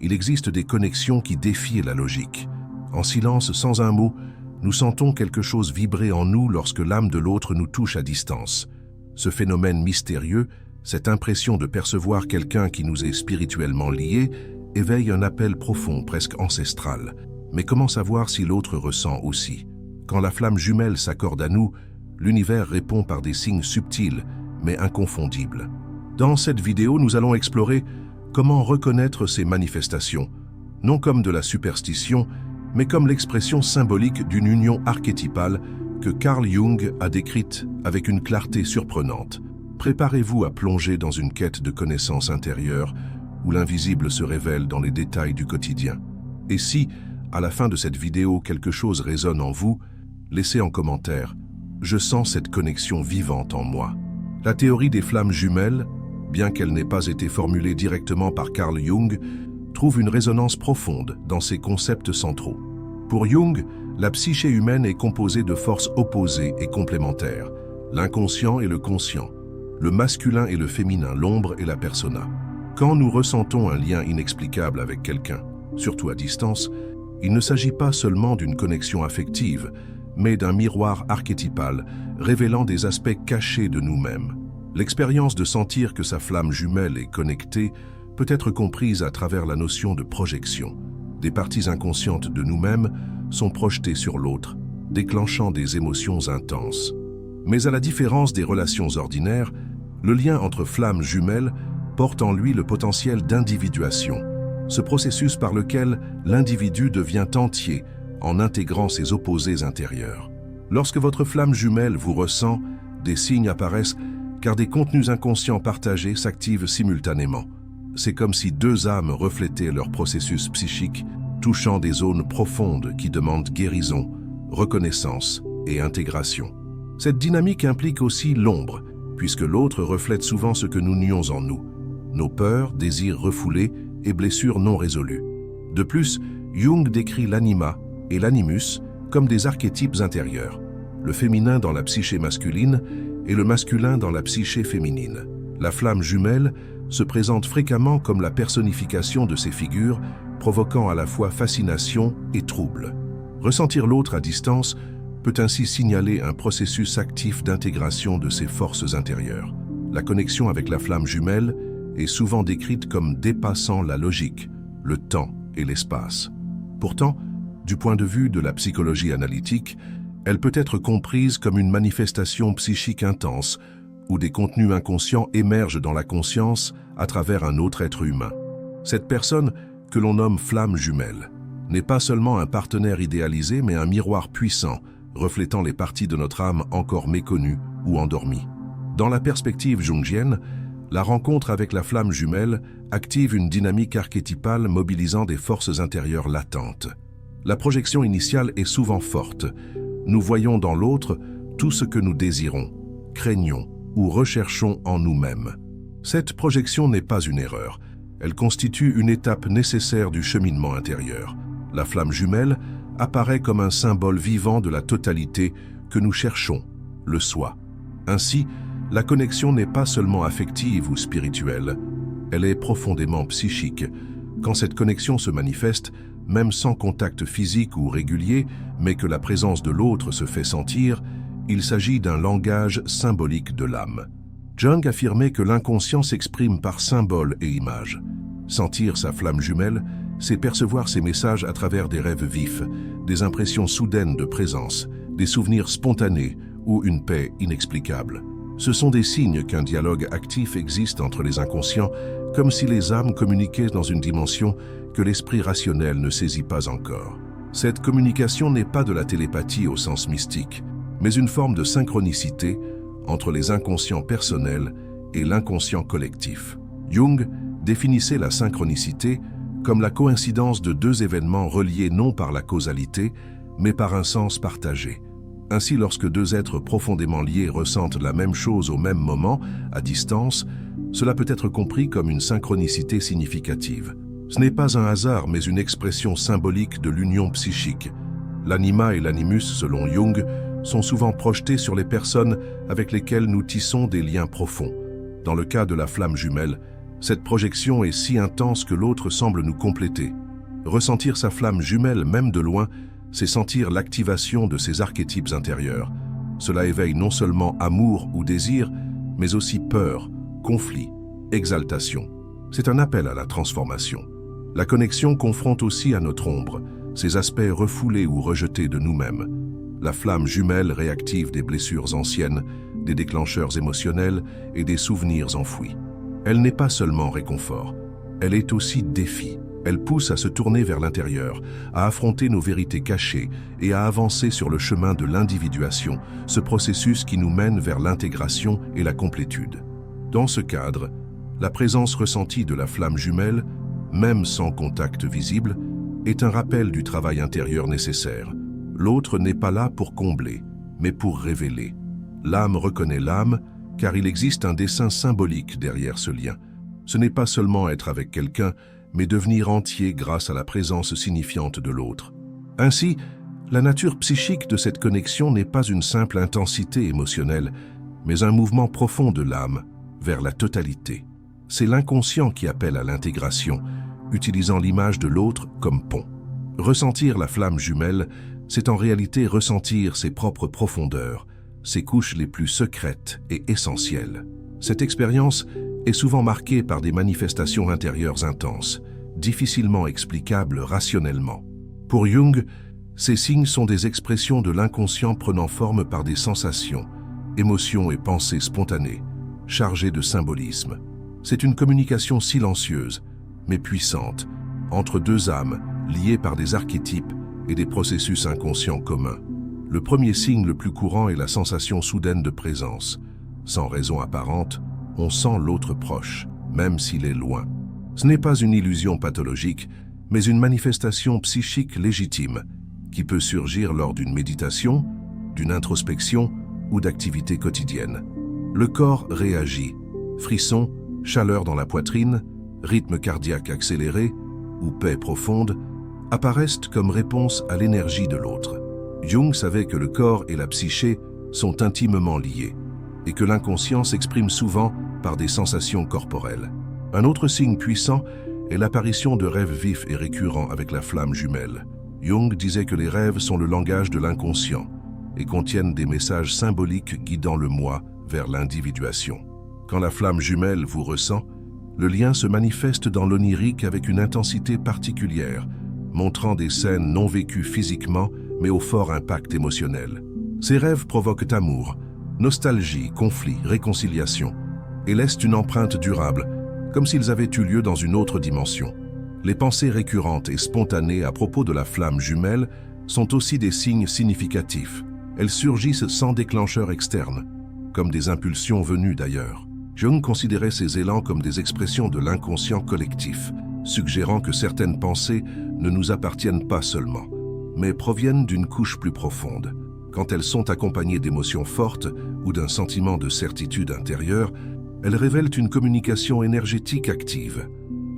il existe des connexions qui défient la logique. En silence, sans un mot, nous sentons quelque chose vibrer en nous lorsque l'âme de l'autre nous touche à distance. Ce phénomène mystérieux, cette impression de percevoir quelqu'un qui nous est spirituellement lié, éveille un appel profond, presque ancestral. Mais comment savoir si l'autre ressent aussi? Quand la flamme jumelle s'accorde à nous, l'univers répond par des signes subtils, mais inconfondibles. Dans cette vidéo, nous allons explorer comment reconnaître ces manifestations, non comme de la superstition, mais comme l'expression symbolique d'une union archétypale que Carl Jung a décrite avec une clarté surprenante. Préparez-vous à plonger dans une quête de connaissances intérieures où l'invisible se révèle dans les détails du quotidien. Et si, à la fin de cette vidéo, quelque chose résonne en vous, laissez en commentaire « Je sens cette connexion vivante en moi ». La théorie des flammes jumelles, bien qu'elle n'ait pas été formulée directement par Carl Jung, trouve une résonance profonde dans ses concepts centraux. Pour Jung, la psyché humaine est composée de forces opposées et complémentaires, l'inconscient et le conscient, le masculin et le féminin, l'ombre et la persona. Quand nous ressentons un lien inexplicable avec quelqu'un, surtout à distance, il ne s'agit pas seulement d'une connexion affective, mais d'un miroir archétypal révélant des aspects cachés de nous-mêmes. L'expérience de sentir que sa flamme jumelle est connectée peut être comprise à travers la notion de projection. Des parties inconscientes de nous-mêmes sont projetées sur l'autre, déclenchant des émotions intenses. Mais à la différence des relations ordinaires, le lien entre flammes jumelles porte en lui le potentiel d'individuation, ce processus par lequel l'individu devient entier en intégrant ses opposés intérieurs. Lorsque votre flamme jumelle vous ressent, des signes apparaissent car des contenus inconscients partagés s'activent simultanément. C'est comme si deux âmes reflétaient leur processus psychique, touchant des zones profondes qui demandent guérison, reconnaissance et intégration. Cette dynamique implique aussi l'ombre, puisque l'autre reflète souvent ce que nous nions en nous, nos peurs, désirs refoulés et blessures non résolues. De plus, Jung décrit l'anima et l'animus comme des archétypes intérieurs, le féminin dans la psyché masculine et le masculin dans la psyché féminine. La flamme jumelle se présente fréquemment comme la personnification de ces figures, provoquant à la fois fascination et trouble. Ressentir l'autre à distance peut ainsi signaler un processus actif d'intégration de ces forces intérieures. La connexion avec la flamme jumelle est souvent décrite comme dépassant la logique, le temps et l'espace. Pourtant, du point de vue de la psychologie analytique, elle peut être comprise comme une manifestation psychique intense où des contenus inconscients émergent dans la conscience à travers un autre être humain. Cette personne, que l'on nomme flamme jumelle, n'est pas seulement un partenaire idéalisé, mais un miroir puissant, reflétant les parties de notre âme encore méconnues ou endormies. Dans la perspective jungienne, la rencontre avec la flamme jumelle active une dynamique archétypale mobilisant des forces intérieures latentes. La projection initiale est souvent forte. Nous voyons dans l'autre tout ce que nous désirons, craignons ou recherchons en nous-mêmes. Cette projection n'est pas une erreur. Elle constitue une étape nécessaire du cheminement intérieur. La flamme jumelle apparaît comme un symbole vivant de la totalité que nous cherchons, le soi. Ainsi, la connexion n'est pas seulement affective ou spirituelle, elle est profondément psychique. Quand cette connexion se manifeste, même sans contact physique ou régulier, mais que la présence de l'autre se fait sentir, il s'agit d'un langage symbolique de l'âme. Jung affirmait que l'inconscient s'exprime par symboles et images. Sentir sa flamme jumelle, c'est percevoir ces messages à travers des rêves vifs, des impressions soudaines de présence, des souvenirs spontanés ou une paix inexplicable. Ce sont des signes qu'un dialogue actif existe entre les inconscients, comme si les âmes communiquaient dans une dimension que l'esprit rationnel ne saisit pas encore. Cette communication n'est pas de la télépathie au sens mystique, mais une forme de synchronicité entre les inconscients personnels et l'inconscient collectif. Jung définissait la synchronicité comme la coïncidence de deux événements reliés non par la causalité, mais par un sens partagé. Ainsi, lorsque deux êtres profondément liés ressentent la même chose au même moment, à distance, cela peut être compris comme une synchronicité significative. Ce n'est pas un hasard, mais une expression symbolique de l'union psychique. L'anima et l'animus, selon Jung, sont souvent projetés sur les personnes avec lesquelles nous tissons des liens profonds. Dans le cas de la flamme jumelle, Cette projection est si intense que l'autre semble nous compléter. Ressentir sa flamme jumelle, même de loin, c'est sentir l'activation de ses archétypes intérieurs. Cela éveille non seulement amour ou désir, mais aussi peur, conflit, exaltation. C'est un appel à la transformation. La connexion confronte aussi à notre ombre, ses aspects refoulés ou rejetés de nous-mêmes. La flamme jumelle réactive des blessures anciennes, des déclencheurs émotionnels et des souvenirs enfouis. Elle n'est pas seulement réconfort, elle est aussi défi. Elle pousse à se tourner vers l'intérieur, à affronter nos vérités cachées et à avancer sur le chemin de l'individuation, ce processus qui nous mène vers l'intégration et la complétude. Dans ce cadre, la présence ressentie de la flamme jumelle, même sans contact visible, est un rappel du travail intérieur nécessaire. L'autre n'est pas là pour combler, mais pour révéler. L'âme reconnaît l'âme, car il existe un dessein symbolique derrière ce lien. Ce n'est pas seulement être avec quelqu'un, mais devenir entier grâce à la présence signifiante de l'autre. Ainsi, la nature psychique de cette connexion n'est pas une simple intensité émotionnelle, mais un mouvement profond de l'âme vers la totalité. C'est l'inconscient qui appelle à l'intégration, utilisant l'image de l'autre comme pont. Ressentir la flamme jumelle, c'est en réalité ressentir ses propres profondeurs, ses couches les plus secrètes et essentielles. Cette expérience est souvent marquée par des manifestations intérieures intenses, difficilement explicables rationnellement. Pour Jung, ces signes sont des expressions de l'inconscient prenant forme par des sensations, émotions et pensées spontanées, chargées de symbolisme. C'est une communication silencieuse, mais puissante, entre deux âmes liées par des archétypes et des processus inconscients communs. Le premier signe le plus courant est la sensation soudaine de présence. Sans raison apparente, on sent l'autre proche, même s'il est loin. Ce n'est pas une illusion pathologique, mais une manifestation psychique légitime qui peut surgir lors d'une méditation, d'une introspection ou d'activités quotidiennes. Le corps réagit. Frissons, chaleur dans la poitrine, rythme cardiaque accéléré ou paix profonde apparaissent comme réponse à l'énergie de l'autre. Jung savait que le corps et la psyché sont intimement liés et que l'inconscient s'exprime souvent par des sensations corporelles. Un autre signe puissant est l'apparition de rêves vifs et récurrents avec la flamme jumelle. Jung disait que les rêves sont le langage de l'inconscient et contiennent des messages symboliques guidant le moi vers l'individuation. Quand la flamme jumelle vous ressent, le lien se manifeste dans l'onirique avec une intensité particulière, montrant des scènes non vécues physiquement, mais au fort impact émotionnel. Ces rêves provoquent amour, nostalgie, conflit, réconciliation, et laissent une empreinte durable, comme s'ils avaient eu lieu dans une autre dimension. Les pensées récurrentes et spontanées à propos de la flamme jumelle sont aussi des signes significatifs. Elles surgissent sans déclencheur externe, comme des impulsions venues d'ailleurs. Jung considérait ces élans comme des expressions de l'inconscient collectif, suggérant que certaines pensées ne nous appartiennent pas seulement, mais proviennent d'une couche plus profonde. Quand elles sont accompagnées d'émotions fortes ou d'un sentiment de certitude intérieure, elles révèlent une communication énergétique active.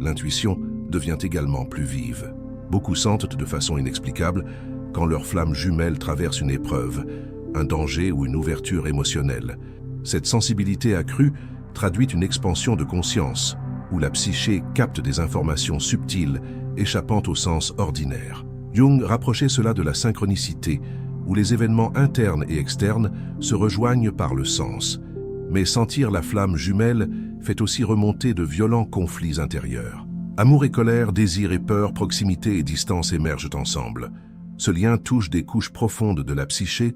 L'intuition devient également plus vive. Beaucoup sentent de façon inexplicable quand leur flamme jumelle traverse une épreuve, un danger ou une ouverture émotionnelle. Cette sensibilité accrue traduit une expansion de conscience, où la psyché capte des informations subtiles échappant au sens ordinaire. Jung rapprochait cela de la synchronicité, où les événements internes et externes se rejoignent par le sens. Mais sentir la flamme jumelle fait aussi remonter de violents conflits intérieurs. Amour et colère, désir et peur, proximité et distance émergent ensemble. Ce lien touche des couches profondes de la psyché,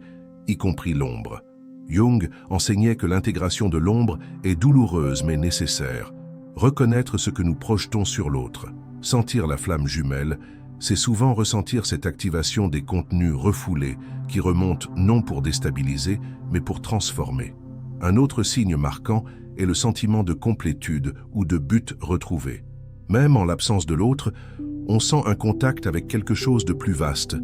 y compris l'ombre. Jung enseignait que l'intégration de l'ombre est douloureuse mais nécessaire. Reconnaître ce que nous projetons sur l'autre, sentir la flamme jumelle, c'est souvent ressentir cette activation des contenus refoulés qui remontent non pour déstabiliser, mais pour transformer. Un autre signe marquant est le sentiment de complétude ou de but retrouvé. Même en l'absence de l'autre, on sent un contact avec quelque chose de plus vaste,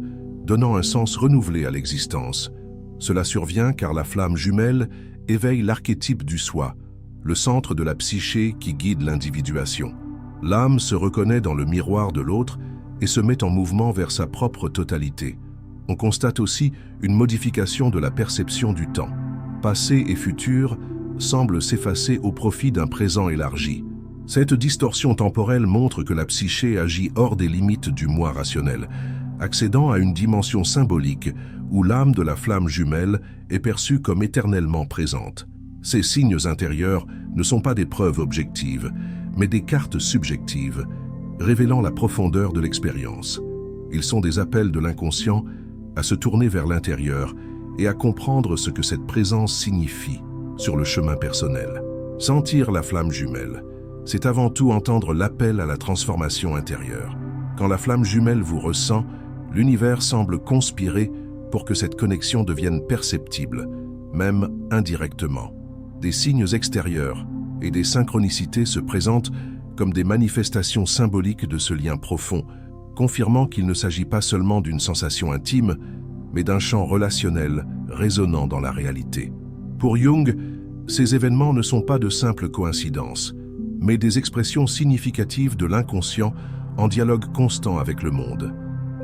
donnant un sens renouvelé à l'existence. Cela survient car la flamme jumelle éveille l'archétype du soi, le centre de la psyché qui guide l'individuation. L'âme se reconnaît dans le miroir de l'autre et se met en mouvement vers sa propre totalité. On constate aussi une modification de la perception du temps. Passé et futur semblent s'effacer au profit d'un présent élargi. Cette distorsion temporelle montre que la psyché agit hors des limites du moi rationnel, accédant à une dimension symbolique où l'âme de la flamme jumelle est perçue comme éternellement présente. Ces signes intérieurs ne sont pas des preuves objectives, mais des cartes subjectives, révélant la profondeur de l'expérience. Ils sont des appels de l'inconscient à se tourner vers l'intérieur et à comprendre ce que cette présence signifie sur le chemin personnel. Sentir la flamme jumelle, c'est avant tout entendre l'appel à la transformation intérieure. Quand la flamme jumelle vous ressent, l'univers semble conspirer pour que cette connexion devienne perceptible, même indirectement. Des signes extérieurs et des synchronicités se présentent comme des manifestations symboliques de ce lien profond, confirmant qu'il ne s'agit pas seulement d'une sensation intime, mais d'un champ relationnel résonnant dans la réalité. Pour Jung, ces événements ne sont pas de simples coïncidences, mais des expressions significatives de l'inconscient en dialogue constant avec le monde.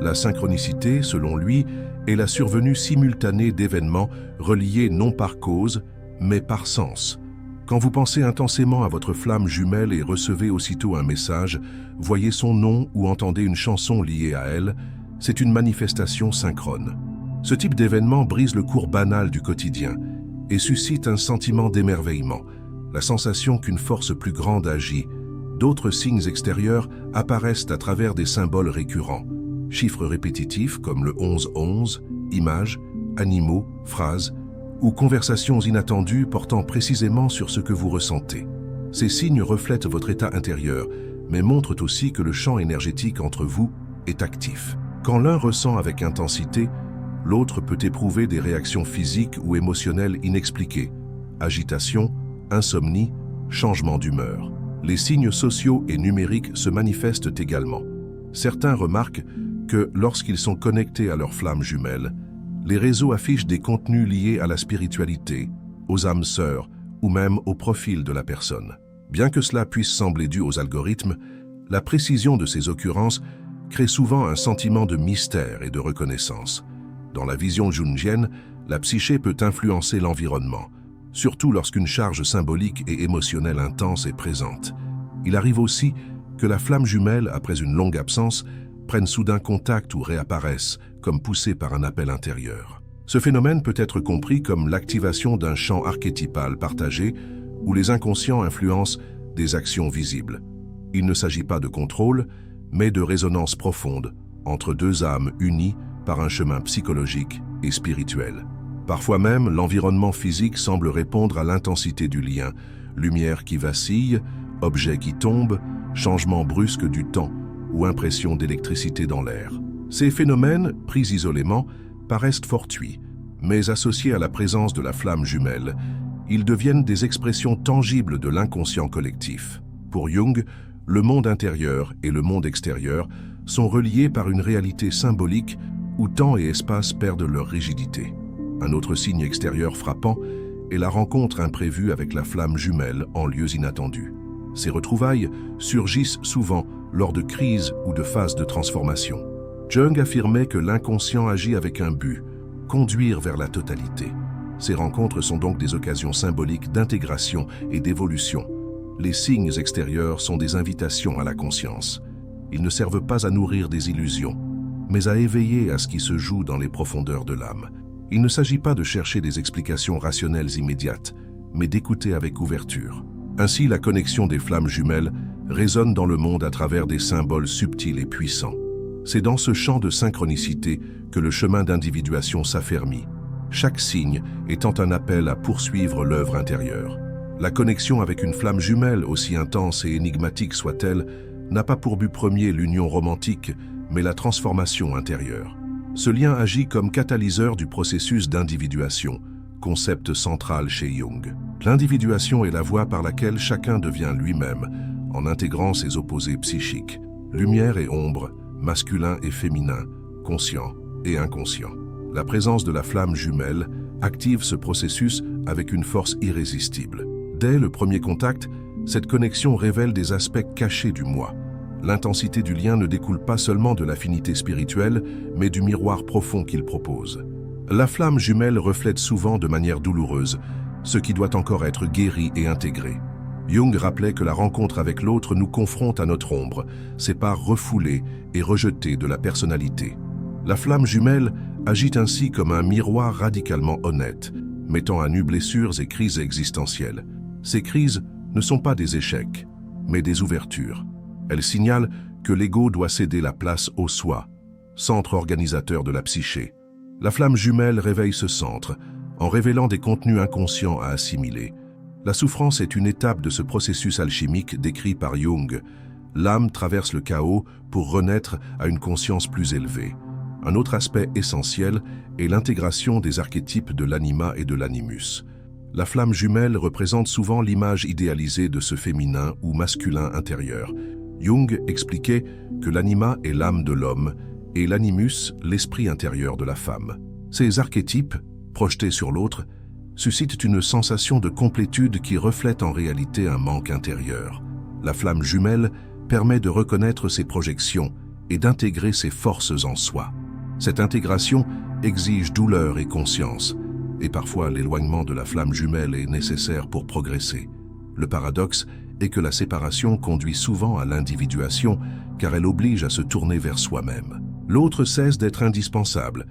La synchronicité, selon lui, est la survenue simultanée d'événements reliés non par cause, mais par sens. Quand vous pensez intensément à votre flamme jumelle et recevez aussitôt un message, voyez son nom ou entendez une chanson liée à elle, c'est une manifestation synchrone. Ce type d'événement brise le cours banal du quotidien et suscite un sentiment d'émerveillement, la sensation qu'une force plus grande agit. D'autres signes extérieurs apparaissent à travers des symboles récurrents, chiffres répétitifs comme le 11-11, images, animaux, phrases, ou conversations inattendues portant précisément sur ce que vous ressentez. Ces signes reflètent votre état intérieur, mais montrent aussi que le champ énergétique entre vous est actif. Quand l'un ressent avec intensité, l'autre peut éprouver des réactions physiques ou émotionnelles inexpliquées, agitation, insomnie, changement d'humeur. Les signes sociaux et numériques se manifestent également. Certains remarquent que lorsqu'ils sont connectés à leur flamme jumelle, les réseaux affichent des contenus liés à la spiritualité, aux âmes sœurs ou même au profil de la personne. Bien que cela puisse sembler dû aux algorithmes, la précision de ces occurrences crée souvent un sentiment de mystère et de reconnaissance. Dans la vision jungienne, la psyché peut influencer l'environnement, surtout lorsqu'une charge symbolique et émotionnelle intense est présente. Il arrive aussi que la flamme jumelle, après une longue absence, prenne soudain contact ou réapparaisse, comme poussée par un appel intérieur. Ce phénomène peut être compris comme l'activation d'un champ archétypal partagé où les inconscients influencent des actions visibles. Il ne s'agit pas de contrôle, mais de résonance profonde entre deux âmes unies par un chemin psychologique et spirituel. Parfois même, l'environnement physique semble répondre à l'intensité du lien, lumière qui vacille, objets qui tombent, changement brusque du temps ou impression d'électricité dans l'air. Ces phénomènes, pris isolément, paraissent fortuits, mais associés à la présence de la flamme jumelle, ils deviennent des expressions tangibles de l'inconscient collectif. Pour Jung, le monde intérieur et le monde extérieur sont reliés par une réalité symbolique où temps et espace perdent leur rigidité. Un autre signe extérieur frappant est la rencontre imprévue avec la flamme jumelle en lieux inattendus. Ces retrouvailles surgissent souvent lors de crises ou de phases de transformation. Jung affirmait que l'inconscient agit avec un but, conduire vers la totalité. Ces rencontres sont donc des occasions symboliques d'intégration et d'évolution. Les signes extérieurs sont des invitations à la conscience. Ils ne servent pas à nourrir des illusions, mais à éveiller à ce qui se joue dans les profondeurs de l'âme. Il ne s'agit pas de chercher des explications rationnelles immédiates, mais d'écouter avec ouverture. Ainsi, la connexion des flammes jumelles résonne dans le monde à travers des symboles subtils et puissants. C'est dans ce champ de synchronicité que le chemin d'individuation s'affermit, chaque signe étant un appel à poursuivre l'œuvre intérieure. La connexion avec une flamme jumelle, aussi intense et énigmatique soit-elle, n'a pas pour but premier l'union romantique, mais la transformation intérieure. Ce lien agit comme catalyseur du processus d'individuation, concept central chez Jung. L'individuation est la voie par laquelle chacun devient lui-même, en intégrant ses opposés psychiques, lumière et ombre, masculin et féminin, conscient et inconscient. La présence de la flamme jumelle active ce processus avec une force irrésistible. Dès le premier contact, cette connexion révèle des aspects cachés du moi. L'intensité du lien ne découle pas seulement de l'affinité spirituelle, mais du miroir profond qu'il propose. La flamme jumelle reflète souvent de manière douloureuse ce qui doit encore être guéri et intégré. Jung rappelait que la rencontre avec l'autre nous confronte à notre ombre, ses parts refoulées et rejetées de la personnalité. La flamme jumelle agit ainsi comme un miroir radicalement honnête, mettant à nu blessures et crises existentielles. Ces crises ne sont pas des échecs, mais des ouvertures. Elles signalent que l'ego doit céder la place au soi, centre organisateur de la psyché. La flamme jumelle réveille ce centre, en révélant des contenus inconscients à assimiler. La souffrance est une étape de ce processus alchimique décrit par Jung. L'âme traverse le chaos pour renaître à une conscience plus élevée. Un autre aspect essentiel est l'intégration des archétypes de l'anima et de l'animus. La flamme jumelle représente souvent l'image idéalisée de ce féminin ou masculin intérieur. Jung expliquait que l'anima est l'âme de l'homme et l'animus l'esprit intérieur de la femme. Ces archétypes, projetés sur l'autre, suscitent une sensation de complétude qui reflète en réalité un manque intérieur. La flamme jumelle permet de reconnaître ses projections et d'intégrer ses forces en soi. Cette intégration exige douleur et conscience, et parfois l'éloignement de la flamme jumelle est nécessaire pour progresser. Le paradoxe est que la séparation conduit souvent à l'individuation, car elle oblige à se tourner vers soi-même. L'autre cesse d'être indispensable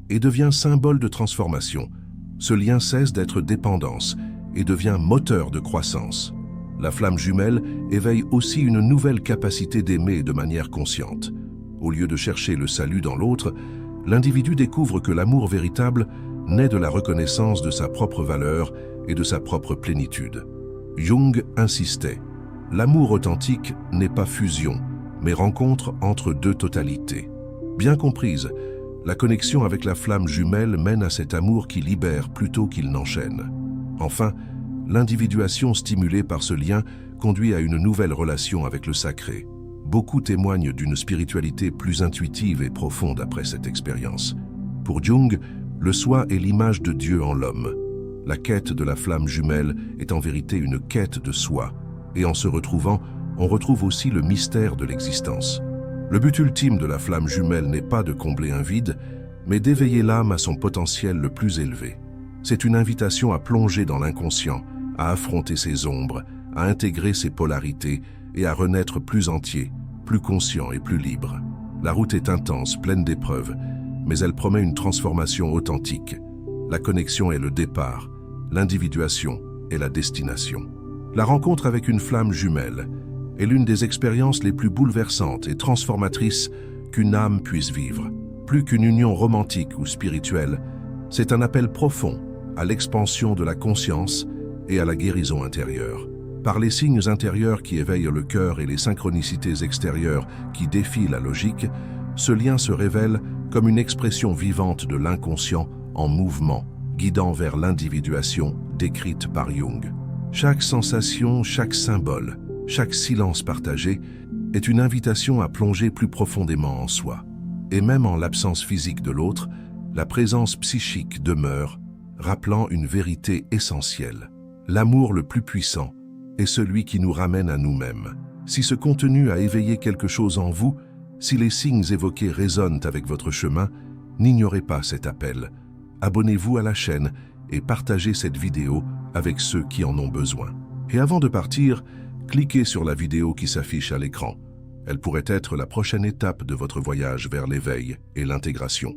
et devient symbole de transformation. Ce lien cesse d'être dépendance et devient moteur de croissance. La flamme jumelle éveille aussi une nouvelle capacité d'aimer de manière consciente. Au lieu de chercher le salut dans l'autre, l'individu découvre que l'amour véritable naît de la reconnaissance de sa propre valeur et de sa propre plénitude. Jung insistait, l'amour authentique n'est pas fusion, mais rencontre entre deux totalités. Bien comprise, la connexion avec la flamme jumelle mène à cet amour qui libère plutôt qu'il n'enchaîne. Enfin, l'individuation stimulée par ce lien conduit à une nouvelle relation avec le sacré. Beaucoup témoignent d'une spiritualité plus intuitive et profonde après cette expérience. Pour Jung, le soi est l'image de Dieu en l'homme. La quête de la flamme jumelle est en vérité une quête de soi, et en se retrouvant, on retrouve aussi le mystère de l'existence. Le but ultime de la flamme jumelle n'est pas de combler un vide, mais d'éveiller l'âme à son potentiel le plus élevé. C'est une invitation à plonger dans l'inconscient, à affronter ses ombres, à intégrer ses polarités et à renaître plus entier, plus conscient et plus libre. La route est intense, pleine d'épreuves, mais elle promet une transformation authentique. La connexion est le départ, l'individuation est la destination. La rencontre avec une flamme jumelle est l'une des expériences les plus bouleversantes et transformatrices qu'une âme puisse vivre. Plus qu'une union romantique ou spirituelle, c'est un appel profond à l'expansion de la conscience et à la guérison intérieure. Par les signes intérieurs qui éveillent le cœur et les synchronicités extérieures qui défient la logique, ce lien se révèle comme une expression vivante de l'inconscient en mouvement, guidant vers l'individuation décrite par Jung. Chaque sensation, chaque symbole, chaque silence partagé est une invitation à plonger plus profondément en soi. Et même en l'absence physique de l'autre, la présence psychique demeure, rappelant une vérité essentielle. L'amour le plus puissant est celui qui nous ramène à nous-mêmes. Si ce contenu a éveillé quelque chose en vous, si les signes évoqués résonnent avec votre chemin, n'ignorez pas cet appel. Abonnez-vous à la chaîne et partagez cette vidéo avec ceux qui en ont besoin. Et avant de partir, cliquez sur la vidéo qui s'affiche à l'écran. Elle pourrait être la prochaine étape de votre voyage vers l'éveil et l'intégration.